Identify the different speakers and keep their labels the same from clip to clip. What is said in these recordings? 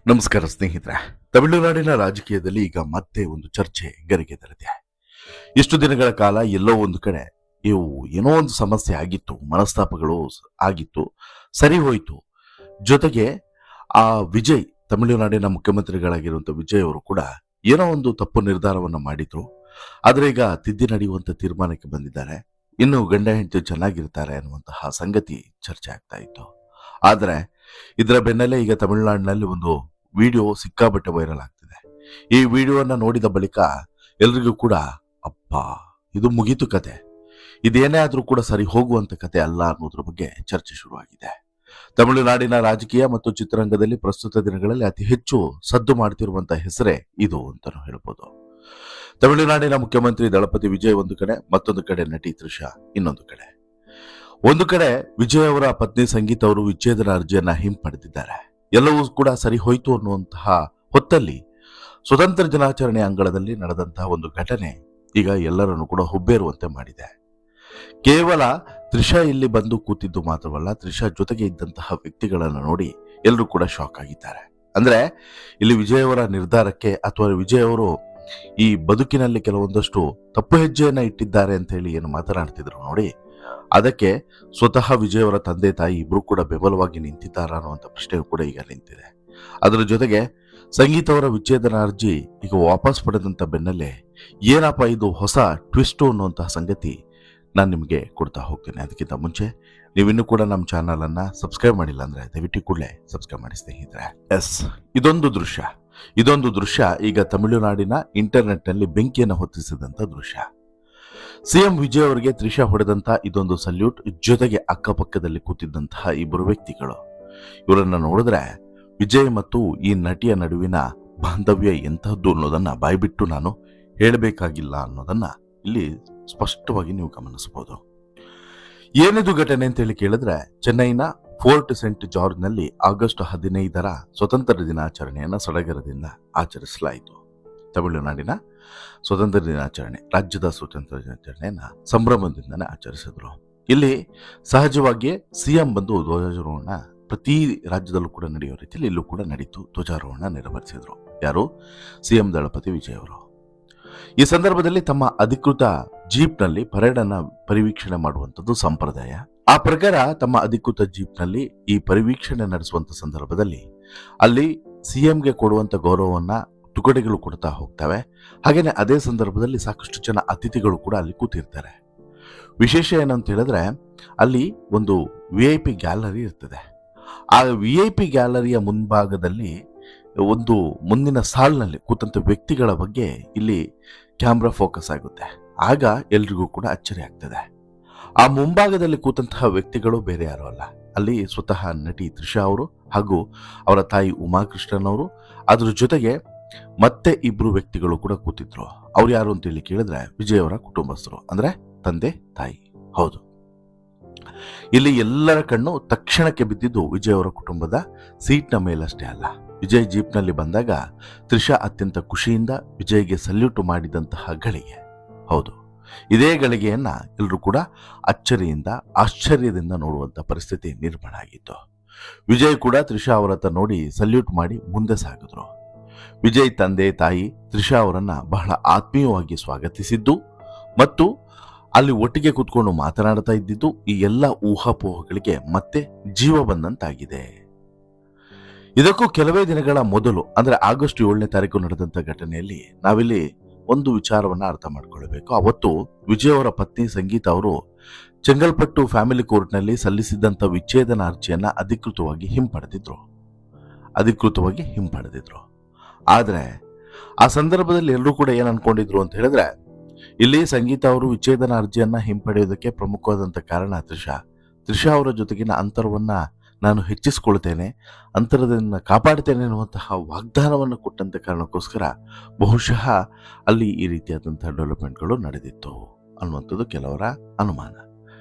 Speaker 1: ನಮಸ್ಕಾರ ಸ್ನೇಹಿತರೆ. ತಮಿಳುನಾಡಿನ ರಾಜಕೀಯದಲ್ಲಿ ಈಗ ಮತ್ತೆ ಒಂದು ಚರ್ಚೆ ಗರಿಗೆದರಿದೆ. ಇಷ್ಟು ದಿನಗಳ ಕಾಲ ಎಲ್ಲೋ ಒಂದು ಕಡೆ ಇವು ಏನೋ ಒಂದು ಸಮಸ್ಯೆ ಆಗಿತ್ತು, ಮನಸ್ತಾಪಗಳು ಆಗಿತ್ತು, ಸರಿ ಹೋಯಿತು. ಜೊತೆಗೆ ಆ ವಿಜಯ್, ತಮಿಳುನಾಡಿನ ಮುಖ್ಯಮಂತ್ರಿಗಳಾಗಿರುವಂತಹ ವಿಜಯ್ ಅವರು ಕೂಡ ಏನೋ ಒಂದು ತಪ್ಪು ನಿರ್ಧಾರವನ್ನು ಮಾಡಿದ್ರು. ಆದ್ರೆ ಈಗ ತಿದ್ದಿ ನಡೆಯುವಂತ ತೀರ್ಮಾನಕ್ಕೆ ಬಂದಿದ್ದಾರೆ. ಇನ್ನು ಗಂಡ ಹೆಂಡತಿ ಚೆನ್ನಾಗಿರ್ತಾರೆ ಅನ್ನುವಂತಹ ಸಂಗತಿ ಚರ್ಚೆ ಆಗ್ತಾ ಇತ್ತು. ಆದ್ರೆ ಇದರ ಬೆನ್ನಲ್ಲೇ ಈಗ ತಮಿಳುನಾಡಿನಲ್ಲಿ ಒಂದು ವಿಡಿಯೋ ಸಿಕ್ಕಾಬಟ್ಟೆ ವೈರಲ್ ಆಗ್ತಿದೆ. ಈ ವಿಡಿಯೋನ ನೋಡಿದ ಬಳಿಕ ಎಲ್ರಿಗೂ ಕೂಡ ಅಪ್ಪ ಇದು ಮುಗೀತು ಕತೆ, ಇದೇನೇ ಆದ್ರೂ ಕೂಡ ಸರಿ ಹೋಗುವಂತ ಕತೆ ಅಲ್ಲ ಅನ್ನೋದ್ರ ಬಗ್ಗೆ ಚರ್ಚೆ ಶುರುವಾಗಿದೆ. ತಮಿಳುನಾಡಿನ ರಾಜಕೀಯ ಮತ್ತು ಚಿತ್ರರಂಗದಲ್ಲಿ ಪ್ರಸ್ತುತ ದಿನಗಳಲ್ಲಿ ಅತಿ ಹೆಚ್ಚು ಸದ್ದು ಮಾಡ್ತಿರುವಂತಹ ಹೆಸರೇ ಇದು ಅಂತಾನು ಹೇಳ್ಬೋದು. ತಮಿಳುನಾಡಿನ ಮುಖ್ಯಮಂತ್ರಿ ದಳಪತಿ ವಿಜಯ್ ಒಂದು ಕಡೆ, ಮತ್ತೊಂದು ಕಡೆ ನಟಿ ತ್ರಿಷಾ ಇನ್ನೊಂದು ಕಡೆ. ಒಂದು ಕಡೆ ವಿಜಯ್ ಅವರ ಪತ್ನಿ ಸಂಗೀತ ಅವರು ವಿಚ್ಛೇದನ ಅರ್ಜಿಯನ್ನ ಹಿಂಪಡೆದಿದ್ದಾರೆ. ಎಲ್ಲವೂ ಕೂಡ ಸರಿ ಹೋಯ್ತು ಅನ್ನುವಂತಹ ಹೊತ್ತಲ್ಲಿ ಸ್ವತಂತ್ರ ದಿನಾಚರಣೆ ಅಂಗಳದಲ್ಲಿ ನಡೆದಂತಹ ಒಂದು ಘಟನೆ ಈಗ ಎಲ್ಲರನ್ನು ಕೂಡ ಹುಬ್ಬೇರುವಂತೆ ಮಾಡಿದೆ. ಕೇವಲ ತ್ರಿಷಾ ಇಲ್ಲಿ ಬಂದು ಕೂತಿದ್ದು ಮಾತ್ರವಲ್ಲ, ತ್ರಿಷಾ ಜೊತೆಗೆ ಇದ್ದಂತಹ ವ್ಯಕ್ತಿಗಳನ್ನು ನೋಡಿ ಎಲ್ಲರೂ ಕೂಡ ಶಾಕ್ ಆಗಿದ್ದಾರೆ. ಅಂದ್ರೆ ಇಲ್ಲಿ ವಿಜಯ್ ಅವರ ನಿರ್ಧಾರಕ್ಕೆ ಅಥವಾ ವಿಜಯ್ ಅವರು ಈ ಬದುಕಿನಲ್ಲಿ ಕೆಲವೊಂದಷ್ಟು ತಪ್ಪು ಹೆಜ್ಜೆಯನ್ನ ಇಟ್ಟಿದ್ದಾರೆ ಅಂತ ಹೇಳಿ ಏನು ಮಾತನಾಡ್ತಿದ್ರು ನೋಡಿ, ಅದಕ್ಕೆ ಸ್ವತಃ ವಿಜಯ್ ಅವರ ತಂದೆ ತಾಯಿ ಇಬ್ರು ಕೂಡ ಬೆಂಬಲವಾಗಿ ನಿಂತಿದ್ದಾರ ಅನ್ನುವಂಥ ಪ್ರಶ್ನೆಯೂ ಕೂಡ ಈಗ ನಿಂತಿದೆ. ಅದರ ಜೊತೆಗೆ ಸಂಗೀತ ಅವರ ವಿಚ್ಛೇದನ ಅರ್ಜಿ ಈಗ ವಾಪಸ್ ಪಡೆದಂತ ಬೆನ್ನಲ್ಲೇ ಏನಪ್ಪ ಇದು ಹೊಸ ಟ್ವಿಸ್ಟು ಅನ್ನುವಂತಹ ಸಂಗತಿ ನಾನು ನಿಮಗೆ ಕೊಡ್ತಾ ಹೋಗ್ತೇನೆ. ಅದಕ್ಕಿಂತ ಮುಂಚೆ ನೀವಿನ್ನೂ ಕೂಡ ನಮ್ಮ ಚಾನಲ್ ಅನ್ನ ಸಬ್ಸ್ಕ್ರೈಬ್ ಮಾಡಿಲ್ಲ ಅಂದ್ರೆ ದಯವಿಟ್ಟು ಕೂಡಲೇ ಸಬ್ಸ್ಕ್ರೈಬ್ ಮಾಡಿ ಸ್ನೇಹಿತರೆ. ಇದೊಂದು ದೃಶ್ಯ ಈಗ ತಮಿಳುನಾಡಿನ ಇಂಟರ್ನೆಟ್ ನಲ್ಲಿ ಬೆಂಕಿಯನ್ನು ಹೊತ್ತಿಸಿದಂತ ದೃಶ್ಯ. ಸಿಎಂ ವಿಜಯ್ ಅವರಿಗೆ ತ್ರಿಷಾ ಹೊಡೆದಂತ ಇದೊಂದು ಸಲ್ಯೂಟ್, ಜೊತೆಗೆ ಅಕ್ಕಪಕ್ಕದಲ್ಲಿ ಕೂತಿದ್ದಂತಹ ಇಬ್ಬರು ವ್ಯಕ್ತಿಗಳು. ಇವರನ್ನ ನೋಡಿದ್ರೆ ವಿಜಯ್ ಮತ್ತು ಈ ನಟಿಯ ನಡುವಿನ ಬಾಂಧವ್ಯ ಎಂತಹದ್ದು ಅನ್ನೋದನ್ನ ಬಾಯ್ಬಿಟ್ಟು ನಾನು ಹೇಳಬೇಕಾಗಿಲ್ಲ ಅನ್ನೋದನ್ನ ಇಲ್ಲಿ ಸ್ಪಷ್ಟವಾಗಿ ನೀವು ಗಮನಿಸಬಹುದು. ಏನಿದು ಘಟನೆ ಅಂತ ಹೇಳಿ ಕೇಳಿದ್ರೆ, ಚೆನ್ನೈನ ಫೋರ್ಟ್ ಸೆಂಟ್ ಜಾರ್ಜ್ ನಲ್ಲಿ ಆಗಸ್ಟ್ 15 ಸ್ವತಂತ್ರ ದಿನಾಚರಣೆಯನ್ನ ಸಡಗರದಿಂದ ಆಚರಿಸಲಾಯಿತು. ತಮಿಳುನಾಡಿನ ಸ್ವತಂತ್ರ ದಿನಾಚರಣೆ, ರಾಜ್ಯದ ಸ್ವತಂತ್ರ ದಿನಾಚರಣೆಯನ್ನ ಸಂಭ್ರಮದಿಂದನೇ ಆಚರಿಸಿದ್ರು. ಇಲ್ಲಿ ಸಹಜವಾಗಿಯೇ ಸಿಎಂ ಬಂದು ಧ್ವಜಾರೋಹಣ ಪ್ರತಿ ರಾಜ್ಯದಲ್ಲೂ ಕೂಡ ನಡೆಯುವ ರೀತಿಯಲ್ಲಿ ಇಲ್ಲೂ ಕೂಡ ನಡೀತು. ಧ್ವಜಾರೋಹಣ ನೆರವೇರಿಸಿದ್ರು. ಯಾರು? ಸಿಎಂ ದಳಪತಿ ವಿಜಯ್ ಅವರು. ಈ ಸಂದರ್ಭದಲ್ಲಿ ತಮ್ಮ ಅಧಿಕೃತ ಜೀಪ್ ನಲ್ಲಿ ಪರೇಡ್ ಅನ್ನ ಪರಿವೀಕ್ಷಣೆ ಮಾಡುವಂತದ್ದು ಸಂಪ್ರದಾಯ. ಆ ಪ್ರಕಾರ ತಮ್ಮ ಅಧಿಕೃತ ಜೀಪ್ ನಲ್ಲಿ ಈ ಪರಿವೀಕ್ಷಣೆ ನಡೆಸುವಂತ ಸಂದರ್ಭದಲ್ಲಿ ಅಲ್ಲಿ ಸಿಎಂಗೆ ಕೊಡುವಂತ ಗೌರವವನ್ನ ತುಕಡಿಗಳು ಕೊಡ್ತಾ ಹೋಗ್ತವೆ. ಹಾಗೇನೆ ಅದೇ ಸಂದರ್ಭದಲ್ಲಿ ಸಾಕಷ್ಟು ಜನ ಅತಿಥಿಗಳು ಕೂಡ ಅಲ್ಲಿ ಕೂತಿರ್ತಾರೆ. ವಿಶೇಷ ಏನಂತ ಹೇಳಿದ್ರೆ, ಅಲ್ಲಿ ಒಂದು VIP ಗ್ಯಾಲರಿ ಇರ್ತದೆ. ಆ VIP ಗ್ಯಾಲರಿಯ ಮುಂಭಾಗದಲ್ಲಿ ಒಂದು ಮುಂದಿನ ಸಾಲ್ನಲ್ಲಿ ಕೂತಂತ ವ್ಯಕ್ತಿಗಳ ಬಗ್ಗೆ ಇಲ್ಲಿ ಕ್ಯಾಮ್ರಾ ಫೋಕಸ್ ಆಗುತ್ತೆ. ಆಗ ಎಲ್ರಿಗೂ ಕೂಡ ಅಚ್ಚರಿ ಆಗ್ತದೆ. ಆ ಮುಂಭಾಗದಲ್ಲಿ ಕೂತಂತಹ ವ್ಯಕ್ತಿಗಳು ಬೇರೆ ಯಾರು ಅಲ್ಲ, ಅಲ್ಲಿ ಸ್ವತಃ ನಟಿ ತ್ರಿಷಾ ಅವರು ಹಾಗೂ ಅವರ ತಾಯಿ ಉಮಾಕೃಷ್ಣನ್ ಅವರು, ಅದ್ರ ಜೊತೆಗೆ ಮತ್ತೆ ಇಬ್ರು ವ್ಯಕ್ತಿಗಳು ಕೂಡ ಕೂತಿದ್ರು. ಅವ್ರು ಯಾರು ಅಂತ ಹೇಳಿ ಕೇಳಿದ್ರೆ ವಿಜಯ್ ಅವರ ಕುಟುಂಬಸ್ಥರು, ಅಂದ್ರೆ ತಂದೆ ತಾಯಿ. ಹೌದು, ಇಲ್ಲಿ ಎಲ್ಲರ ಕಣ್ಣು ತಕ್ಷಣಕ್ಕೆ ಬಿದ್ದಿದ್ದು ವಿಜಯ್ ಅವರ ಕುಟುಂಬದ ಸೀಟ್ನ ಮೇಲಷ್ಟೇ ಅಲ್ಲ. ವಿಜಯ್ ಜೀಪ್ ನಲ್ಲಿ ಬಂದಾಗ ತ್ರಿಷಾ ಅತ್ಯಂತ ಖುಷಿಯಿಂದ ವಿಜಯ್ಗೆ ಸಲ್ಯೂಟ್ ಮಾಡಿದಂತಹ ಗಳಿಗೆ. ಹೌದು, ಇದೇ ಗಳಿಗೆಯನ್ನ ಎಲ್ಲರೂ ಕೂಡ ಅಚ್ಚರಿಯಿಂದ ಆಶ್ಚರ್ಯದಿಂದ ನೋಡುವಂತ ಪರಿಸ್ಥಿತಿ ನಿರ್ಮಾಣ ಆಗಿತ್ತು. ವಿಜಯ್ ಕೂಡ ತ್ರಿಷಾ ಅವರತ್ತ ನೋಡಿ ಸಲ್ಯೂಟ್ ಮಾಡಿ ಮುಂದೆ ಸಾಗಿದ್ರು. ವಿಜಯ್ ತಂದೆ ತಾಯಿ ತ್ರಿಷಾ ಅವರನ್ನ ಬಹಳ ಆತ್ಮೀಯವಾಗಿ ಸ್ವಾಗತಿಸಿದ್ದು ಮತ್ತು ಅಲ್ಲಿ ಒಟ್ಟಿಗೆ ಕೂತ್ಕೊಂಡು ಮಾತನಾಡ್ತಾ ಇದ್ದಿದ್ದು ಈ ಎಲ್ಲ ಊಹಾಪೋಹಗಳಿಗೆ ಮತ್ತೆ ಜೀವ ಬಂದಂತಾಗಿದೆ. ಇದಕ್ಕೂ ಕೆಲವೇ ದಿನಗಳ ಮೊದಲು, ಅಂದ್ರೆ ಆಗಸ್ಟ್ 7 ನಡೆದಂತ ಘಟನೆಯಲ್ಲಿ ನಾವಿಲ್ಲಿ ಒಂದು ವಿಚಾರವನ್ನ ಅರ್ಥ ಮಾಡ್ಕೊಳ್ಬೇಕು. ಅವತ್ತು ವಿಜಯ್ ಅವರ ಪತ್ನಿ ಸಂಗೀತ ಅವರು ಚೆಂಗಲ್ಪಟ್ಟು ಫ್ಯಾಮಿಲಿ ಕೋರ್ಟ್ ನಲ್ಲಿ ಸಲ್ಲಿಸಿದಂತ ವಿಚ್ಛೇದನ ಅರ್ಜಿಯನ್ನ ಅಧಿಕೃತವಾಗಿ ಹಿಂಪಡೆದಿದ್ರು. ಆದ್ರೆ ಆ ಸಂದರ್ಭದಲ್ಲಿ ಎಲ್ಲರೂ ಕೂಡ ಏನ್ ಅನ್ಕೊಂಡಿದ್ರು ಅಂತ ಹೇಳಿದ್ರೆ, ಇಲ್ಲಿ ಸಂಗೀತ ಅವರು ವಿಚ್ಛೇದನ ಅರ್ಜಿಯನ್ನ ಹಿಂಪಡೆಯೋದಕ್ಕೆ ಪ್ರಮುಖವಾದಂತ ಕಾರಣ ತ್ರಿಷಾ ಅವರ ಜೊತೆಗಿನ ಅಂತರವನ್ನ ನಾನು ಹೆಚ್ಚಿಸಿಕೊಳ್ತೇನೆ, ಅಂತರದನ್ನ ಕಾಪಾಡ್ತೇನೆ ಅನ್ನುವಂತಹ ವಾಗ್ದಾನವನ್ನು ಕೊಟ್ಟಂತ ಕಾರಣಕ್ಕೋಸ್ಕರ ಬಹುಶಃ ಅಲ್ಲಿ ಈ ರೀತಿಯಾದಂತಹ ಡೆವಲಪ್ಮೆಂಟ್ಗಳು ನಡೆದಿತ್ತು ಅನ್ನುವಂಥದ್ದು ಕೆಲವರ ಅನುಮಾನ.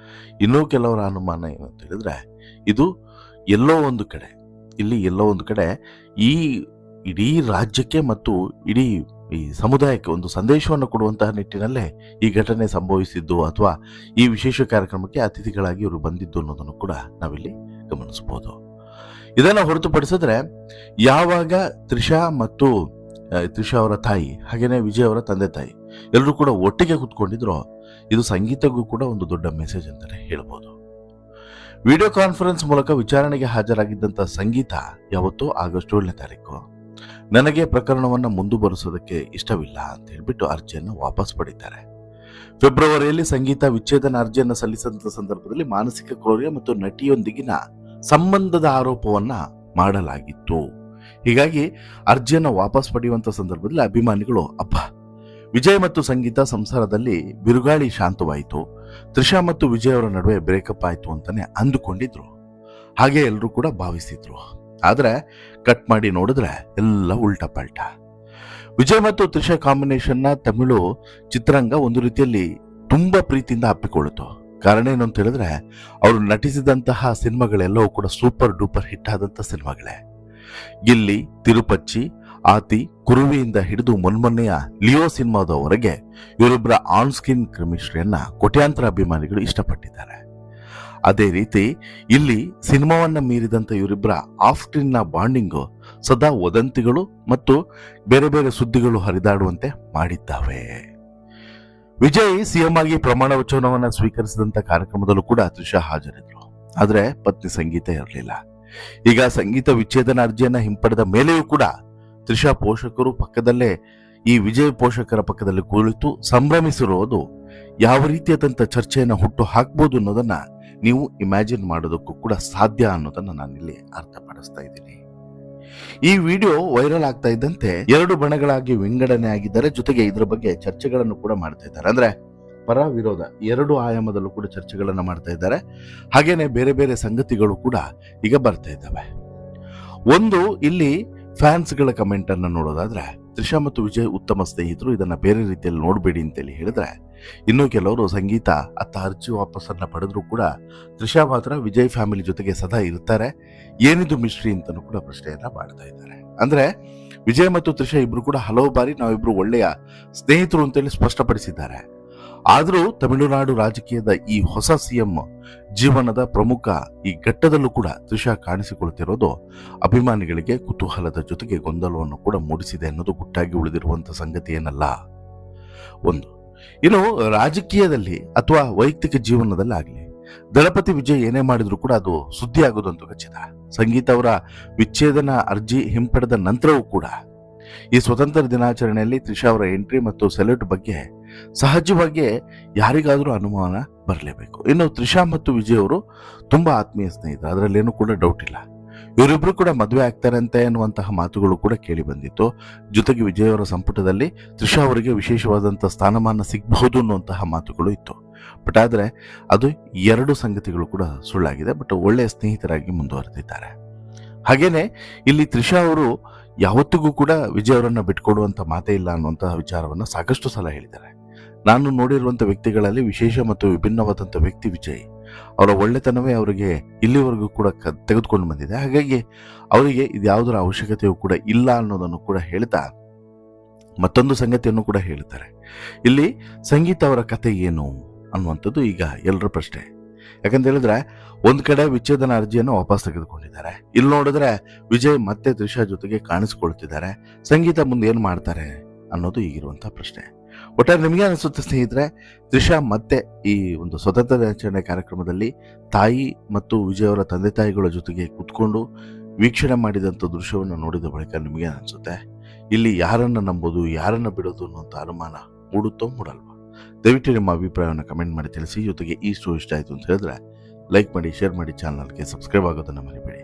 Speaker 1: ಇನ್ನೂ ಕೆಲವರ ಅನುಮಾನ ಏನು ಅಂತ ಹೇಳಿದ್ರೆ, ಇದು ಎಲ್ಲೋ ಒಂದು ಕಡೆ ಈ ಇಡೀ ರಾಜ್ಯಕ್ಕೆ ಮತ್ತು ಇಡೀ ಈ ಸಮುದಾಯಕ್ಕೆ ಒಂದು ಸಂದೇಶವನ್ನು ಕೊಡುವಂತಹ ನಿಟ್ಟಿನಲ್ಲೇ ಈ ಘಟನೆ ಸಂಭವಿಸಿದ್ದು ಅಥವಾ ಈ ವಿಶೇಷ ಕಾರ್ಯಕ್ರಮಕ್ಕೆ ಅತಿಥಿಗಳಾಗಿ ಇವರು ಬಂದಿದ್ದು ಅನ್ನೋದನ್ನು ಕೂಡ ನಾವಿಲ್ಲಿ ಗಮನಿಸಬಹುದು. ಇದನ್ನ ಹೊರತುಪಡಿಸಿದ್ರೆ ಯಾವಾಗ ತ್ರಿಷಾ ಮತ್ತು ತ್ರಿಷಾ ಅವರ ತಾಯಿ ಹಾಗೇನೆ ವಿಜಯ್ ಅವರ ತಂದೆ ತಾಯಿ ಎಲ್ಲರೂ ಕೂಡ ಒಟ್ಟಿಗೆ ಕೂತ್ಕೊಂಡಿದ್ರು, ಇದು ಸಂಗೀತಕ್ಕೂ ಕೂಡ ಒಂದು ದೊಡ್ಡ ಮೆಸೇಜ್ ಅಂತಾನೆ ಹೇಳ್ಬೋದು. ವಿಡಿಯೋ ಕಾನ್ಫರೆನ್ಸ್ ಮೂಲಕ ವಿಚಾರಣೆಗೆ ಹಾಜರಾಗಿದ್ದಂತ ಸಂಗೀತ ಯಾವತ್ತೂ ಆಗಸ್ಟ್ 7ನೇ ತಾರೀಕು ನನಗೆ ಪ್ರಕರಣವನ್ನ ಮುಂದುವರಿಸೋದಕ್ಕೆ ಇಷ್ಟವಿಲ್ಲ ಅಂತ ಹೇಳ್ಬಿಟ್ಟು ಅರ್ಜಿಯನ್ನು ವಾಪಸ್ ಪಡೀತಾರೆ. ಫೆಬ್ರವರಿಯಲ್ಲಿ ಸಂಗೀತ ವಿಚ್ಛೇದನ ಅರ್ಜಿಯನ್ನು ಸಲ್ಲಿಸಿದ ಸಂದರ್ಭದಲ್ಲಿ ಮಾನಸಿಕ ಕ್ರೌರ್ಯ ಮತ್ತು ನಟಿಯೊಂದಿಗಿನ ಸಂಬಂಧದ ಆರೋಪವನ್ನ ಮಾಡಲಾಗಿತ್ತು. ಹೀಗಾಗಿ ಅರ್ಜಿಯನ್ನು ವಾಪಸ್ ಪಡೆಯುವಂತ ಸಂದರ್ಭದಲ್ಲಿ ಅಭಿಮಾನಿಗಳು ಅಪ್ಪ ವಿಜಯ್ ಮತ್ತು ಸಂಗೀತ ಸಂಸಾರದಲ್ಲಿ ಬಿರುಗಾಳಿ ಶಾಂತವಾಯಿತು, ತ್ರಿಷಾ ಮತ್ತು ವಿಜಯ್ ಅವರ ನಡುವೆ ಬ್ರೇಕಪ್ ಆಯ್ತು ಅಂತಾನೆ ಅಂದುಕೊಂಡಿದ್ರು. ಹಾಗೆ ಎಲ್ಲರೂ ಕೂಡ ಭಾವಿಸಿದ್ರು. ಆದ್ರೆ ಕಟ್ ಮಾಡಿ ನೋಡಿದ್ರೆ ಎಲ್ಲ ಉಲ್ಟಾ ಪಲ್ಟಾ. ವಿಜಯ್ ಮತ್ತು ತ್ರಿಷಾ ಕಾಂಬಿನೇಷನ್ ನ ತಮಿಳು ಚಿತ್ರರಂಗ ಒಂದು ರೀತಿಯಲ್ಲಿ ತುಂಬಾ ಪ್ರೀತಿಯಿಂದ ಅಪ್ಪಿಕೊಳ್ಳುತ್ತು. ಕಾರಣ ಏನು ಅಂತ ಹೇಳಿದ್ರೆ ಅವರು ನಟಿಸಿದಂತಹ ಸಿನಿಮಾಗಳೆಲ್ಲವೂ ಕೂಡ ಸೂಪರ್ ಡೂಪರ್ ಹಿಟ್ ಆದಂತ ಸಿನಿಮಾಗಳೇ. ಗಿಲ್ಲಿ, ತಿರುಪಚ್ಚಿ, ಆತಿ, ಕುರುವಿಯಿಂದ ಹಿಡಿದು ಮೊನ್ನೆಯ ಲಿಯೋ ಸಿನಿಮಾದವರೆಗೆ ಇವರಿಬ್ಬರ ಆನ್ ಸ್ಕ್ರೀನ್ ಕೆಮಿಸ್ಟ್ರಿಯನ್ನ ಕೋಟ್ಯಾಂತರ ಅಭಿಮಾನಿಗಳು ಇಷ್ಟಪಟ್ಟಿದ್ದಾರೆ. ಅದೇ ರೀತಿ ಇಲ್ಲಿ ಸಿನಿಮಾವನ್ನ ಮೀರಿದಂತ ಇವರಿಬ್ಬರ ಆಫ್ ಸ್ಕ್ರೀನ್ ನ ಬಾಂಡಿಂಗ್ ಸದಾ ವದಂತಿಗಳು ಮತ್ತು ಬೇರೆ ಬೇರೆ ಸುದ್ದಿಗಳು ಹರಿದಾಡುವಂತೆ ಮಾಡಿದ್ದಾವೆ. ವಿಜಯ್ ಸಿಎಂ ಆಗಿ ಪ್ರಮಾಣ ವಚನವನ್ನ ಸ್ವೀಕರಿಸಿದಂತ ಕಾರ್ಯಕ್ರಮದಲ್ಲೂ ಕೂಡ ತ್ರಿಷಾ ಹಾಜರಿದ್ರು. ಆದ್ರೆ ಪತ್ನಿ ಸಂಗೀತ ಇರಲಿಲ್ಲ. ಈಗ ಸಂಗೀತ ವಿಚ್ಛೇದನ ಅರ್ಜಿಯನ್ನ ಹಿಂಪಡೆದ ಮೇಲೆಯೂ ಕೂಡ ತ್ರಿಷಾ ಪೋಷಕರು ಪಕ್ಕದಲ್ಲೇ ಈ ವಿಜಯ್ ಪೋಷಕರ ಪಕ್ಕದಲ್ಲಿ ಕುಳಿತು ಸಂಭ್ರಮಿಸಿರುವುದು ಯಾವ ರೀತಿಯಾದಂತ ಚರ್ಚೆಯನ್ನ ಹುಟ್ಟು ಹಾಕ್ಬೋದು ಅನ್ನೋದನ್ನ ನೀವು ಇಮ್ಯಾಜಿನ್ ಮಾಡೋದಕ್ಕೂ ಕೂಡ ಸಾಧ್ಯ ಅನ್ನೋದನ್ನ ನಾನಿಲ್ಲಿ ಅರ್ಥಪಡಿಸ್ತಾ ಇದ್ದೀನಿ. ಈ ವಿಡಿಯೋ ವೈರಲ್ ಆಗ್ತಾ ಇದ್ದಂತೆ 2 ಬಣಗಳಾಗಿ ವಿಂಗಡಣೆ ಆಗಿದ್ದಾರೆ. ಜೊತೆಗೆ ಇದರ ಬಗ್ಗೆ ಚರ್ಚೆಗಳನ್ನು ಕೂಡ ಮಾಡ್ತಾ ಇದ್ದಾರೆ. ಅಂದ್ರೆ ಪರ ವಿರೋಧ 2 ಆಯಾಮದಲ್ಲೂ ಕೂಡ ಚರ್ಚೆಗಳನ್ನ ಮಾಡ್ತಾ ಇದ್ದಾರೆ. ಹಾಗೇನೆ ಬೇರೆ ಬೇರೆ ಸಂಗತಿಗಳು ಕೂಡ ಈಗ ಬರ್ತಾ ಇದ್ದಾವೆ. ಒಂದು ಇಲ್ಲಿ ಫ್ಯಾನ್ಸ್ಗಳ ಕಮೆಂಟ್ ಅನ್ನ ನೋಡೋದಾದ್ರೆ ತ್ರಿಷಾ ಮತ್ತು ವಿಜಯ್ ಉತ್ತಮ ಸ್ನೇಹಿತರು, ಇದನ್ನ ಬೇರೆ ರೀತಿಯಲ್ಲಿ ನೋಡಬೇಡಿ ಅಂತೇಳಿ ಹೇಳಿದ್ರೆ, ಇನ್ನು ಕೆಲವರು ಸಂಗೀತ ಅತ್ತ ಅರ್ಜಿ ವಾಪಸ್ಸನ್ನ ಪಡೆದ್ರು ಕೂಡ ತ್ರಿಷಾ ಮಾತ್ರ ವಿಜಯ್ ಫ್ಯಾಮಿಲಿ ಜೊತೆಗೆ ಸದಾ ಇರ್ತಾರೆ, ಏನಿದು ಮಿಸ್ಟ್ರಿ ಅಂತನೂ ಕೂಡ ಪ್ರಶ್ನೆಯನ್ನ ಮಾಡ್ತಾ ಇದ್ದಾರೆ. ಅಂದ್ರೆ ವಿಜಯ್ ಮತ್ತು ತ್ರಿಷಾ ಇಬ್ರು ಕೂಡ ಹಲವು ಬಾರಿ ನಾವಿಬ್ರು ಒಳ್ಳೆಯ ಸ್ನೇಹಿತರು ಅಂತೇಳಿ ಸ್ಪಷ್ಟಪಡಿಸಿದ್ದಾರೆ. ಆದರೂ ತಮಿಳುನಾಡು ರಾಜಕೀಯದ ಈ ಹೊಸ ಸಿಎಂ ಜೀವನದ ಪ್ರಮುಖ ಈ ಘಟ್ಟದಲ್ಲೂ ಕೂಡ ತ್ರಿಷಾ ಕಾಣಿಸಿಕೊಳ್ತಿರೋದು ಅಭಿಮಾನಿಗಳಿಗೆ ಕುತೂಹಲದ ಜೊತೆಗೆ ಗೊಂದಲವನ್ನು ಕೂಡ ಮೂಡಿಸಿದೆ ಅನ್ನೋದು ಗುಟ್ಟಾಗಿ ಉಳಿದಿರುವಂತಹ ಸಂಗತಿ ಏನಲ್ಲ. ಒಂದು ಇನ್ನು ರಾಜಕೀಯದಲ್ಲಿ ಅಥವಾ ವೈಯಕ್ತಿಕ ಜೀವನದಲ್ಲಿ ಆಗಲಿ ದಳಪತಿ ವಿಜಯ್ ಏನೇ ಮಾಡಿದ್ರು ಕೂಡ ಅದು ಸುದ್ದಿ ಆಗೋದಂತೂ ಖಚಿತ. ಸಂಗೀತ ಅವರ ವಿಚ್ಛೇದನ ಅರ್ಜಿ ಹಿಂಪಡೆದ ನಂತರವೂ ಕೂಡ ಈ ಸ್ವತಂತ್ರ ದಿನಾಚರಣೆಯಲ್ಲಿ ತ್ರಿಷಾ ಅವರ ಎಂಟ್ರಿ ಮತ್ತು ಸೆಲ್ಯೂಟ್ ಬಗ್ಗೆ ಸಹಜವಾಗಿ ಯಾರಿಗಾದ್ರೂ ಅನುಮಾನ ಬರಲೇಬೇಕು. ಇನ್ನು ತ್ರಿಷಾ ಮತ್ತು ವಿಜಯ್ ಅವರು ತುಂಬಾ ಆತ್ಮೀಯ ಸ್ನೇಹಿತರು, ಅದರಲ್ಲೇನು ಕೂಡ ಡೌಟ್ ಇಲ್ಲ. ಇವರಿಬ್ರು ಕೂಡ ಮದುವೆ ಆಗ್ತಾರಂತೆ ಅನ್ನುವಂತಹ ಮಾತುಗಳು ಕೂಡ ಕೇಳಿ ಬಂದಿತ್ತು. ಜೊತೆಗೆ ವಿಜಯ್ ಅವರ ಸಂಪುಟದಲ್ಲಿ ತ್ರಿಷಾ ಅವರಿಗೆ ವಿಶೇಷವಾದಂತಹ ಸ್ಥಾನಮಾನ ಸಿಗಬಹುದು ಅನ್ನುವಂತಹ ಮಾತುಗಳು ಇತ್ತು. ಬಟ್ ಆದ್ರೆ ಅದು 2 ಸಂಗತಿಗಳು ಕೂಡ ಸುಳ್ಳಾಗಿದೆ. ಬಟ್ ಒಳ್ಳೆಯ ಸ್ನೇಹಿತರಾಗಿ ಮುಂದುವರೆದಿದ್ದಾರೆ. ಹಾಗೇನೆ ಇಲ್ಲಿ ತ್ರಿಷಾ ಅವರು ಯಾವತ್ತಿಗೂ ಕೂಡ ವಿಜಯ್ ಅವರನ್ನ ಬಿಟ್ಕೊಡುವಂತ ಮಾತೇ ಇಲ್ಲ ಅನ್ನುವಂತಹ ವಿಚಾರವನ್ನ ಸಾಕಷ್ಟು ಸಲ ಹೇಳಿದ್ದಾರೆ. ನಾನು ನೋಡಿರುವಂತ ವ್ಯಕ್ತಿಗಳಲ್ಲಿ ವಿಶೇಷ ಮತ್ತು ವಿಭಿನ್ನವಾದಂತಹ ವ್ಯಕ್ತಿ ವಿಜಯ್. ಅವರ ಒಳ್ಳೆತನವೇ ಅವರಿಗೆ ಇಲ್ಲಿವರೆಗೂ ಕೂಡ ತೆಗೆದುಕೊಂಡು ಬಂದಿದೆ. ಹಾಗಾಗಿ ಅವರಿಗೆ ಇದ್ಯಾವುದರ ಅವಶ್ಯಕತೆಯೂ ಕೂಡ ಇಲ್ಲ ಅನ್ನೋದನ್ನು ಕೂಡ ಹೇಳ್ತಾ ಮತ್ತೊಂದು ಸಂಗತಿಯನ್ನು ಕೂಡ ಹೇಳ್ತಾರೆ. ಇಲ್ಲಿ ಸಂಗೀತ ಅವರ ಕತೆ ಏನು ಅನ್ನುವಂಥದ್ದು ಈಗ ಎಲ್ಲರ ಪ್ರಶ್ನೆ. ಯಾಕಂತ ಹೇಳಿದ್ರೆ ಒಂದ್ ಕಡೆ ವಿಚ್ಛೇದನ ಅರ್ಜಿಯನ್ನು ವಾಪಸ್ ತೆಗೆದುಕೊಂಡಿದ್ದಾರೆ, ಇಲ್ಲಿ ನೋಡಿದ್ರೆ ವಿಜಯ್ ಮತ್ತೆ ತ್ರಿಷಾ ಜೊತೆಗೆ ಕಾಣಿಸ್ಕೊಳ್ತಿದ್ದಾರೆ. ಸಂಗೀತ ಮುಂದೆ ಏನ್ ಮಾಡ್ತಾರೆ ಅನ್ನೋದು ಈಗಿರುವಂತಹ ಪ್ರಶ್ನೆ. ಒಟ್ಟಾರೆ ನಿಮಗೆ ಅನಿಸುತ್ತೆ ಸ್ನೇಹಿತರೆ, ತ್ರಿಷಾ ಮತ್ತೆ ಈ ಒಂದು ಸ್ವತಂತ್ರ ದಿನಾಚರಣೆ ಕಾರ್ಯಕ್ರಮದಲ್ಲಿ ತಾಯಿ ಮತ್ತು ವಿಜಯ್ ಅವರ ತಂದೆ ತಾಯಿಗಳ ಜೊತೆಗೆ ಕುತ್ಕೊಂಡು ವೀಕ್ಷಣೆ ಮಾಡಿದಂಥ ದೃಶ್ಯವನ್ನು ನೋಡಿದ ಬಳಿಕ ನಿಮಗೆ ಅನಿಸುತ್ತೆ ಇಲ್ಲಿ ಯಾರನ್ನ ನಂಬೋದು ಯಾರನ್ನ ಬಿಡೋದು ಅನ್ನುವಂಥ ಅನುಮಾನ ಮೂಡುತ್ತೋ ಮೂಡಲ್ವಾ? ದಯವಿಟ್ಟು ನಿಮ್ಮ ಅಭಿಪ್ರಾಯವನ್ನು ಕಮೆಂಟ್ ಮಾಡಿ ತಿಳಿಸಿ. ಜೊತೆಗೆ ಈ ಸ್ಟೋರಿ ಇಷ್ಟ ಆಯಿತು ಅಂತ ಹೇಳಿದ್ರೆ ಲೈಕ್ ಮಾಡಿ, ಶೇರ್ ಮಾಡಿ, ಚಾನಲ್ಗೆ ಸಬ್ಸ್ಕ್ರೈಬ್ ಆಗೋದನ್ನು ಮರಿಬೇಡಿ.